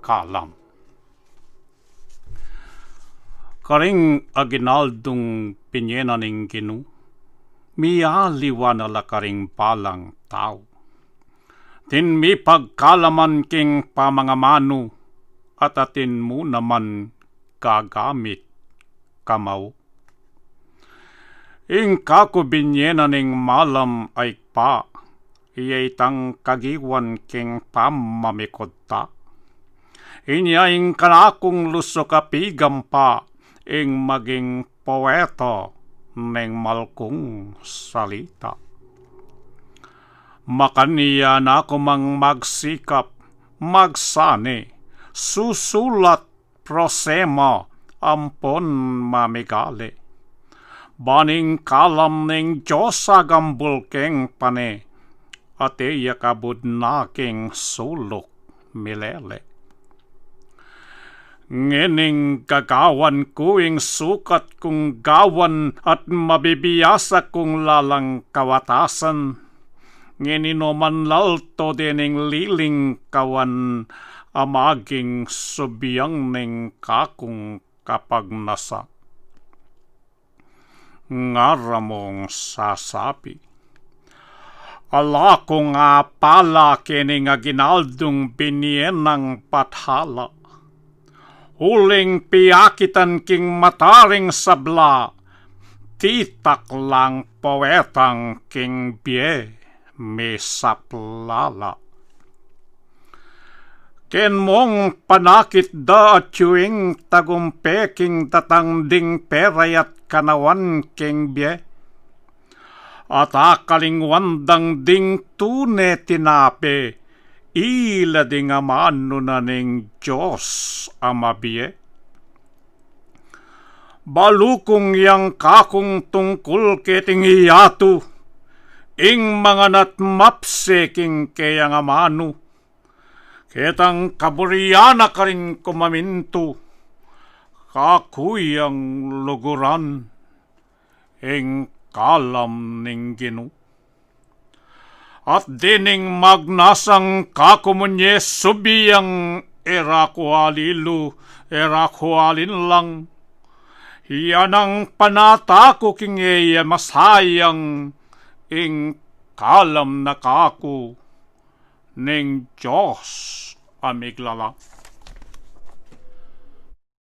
kalam. Karing aginaldong pinyenaning kinu, miyaliwan ala karing palang tao. Tin mi pagkalaman king pamangamano, at atin mo naman gagamit kamaw. Ing kako binyenaning malam ay pa, iyay tang kagiwan king pamamikod ta. Inyaing kanakong lusok apigam pa, ing maging poeta ng malkong salita. Makaniya na ako mang magsikap, magsani, susulat prosema, ampon mamigali. Baning kalam ng Diyos agambul keng pane, at iya kabud na king sulok milele. Ngening gagawan ko ing sukat kong gawan at mabibiyasa kong lalang kawatasan. Ngenino man lalto dining liling kawan amaging subiyang ning kakong kapag nasa. Ngaramong sasabi. Ala ko nga pala kining aginaldong binyenang pathala. Huling piyakitan king mataring sabla, titak lang poetang king bie mesaplala. Ken mong panakit da at yuing tagumpe king tatangding perayat kanawan king bie. At akalingwandang ding tune tinape, ila ding amano na ning Diyos amabie. Balukong yang kakong tungkol keting iyatu, ing mga natmapse king kayang amano, ketang kaburyana ka rin kumaminto, kakuyang luguran, ing kalam ning Ginu. At dining magnasang kakumunye subiyang erakualilu, erakualin lang. Yanang panatako king eya masayang, ing kalam na kaku ning Diyos amiglala.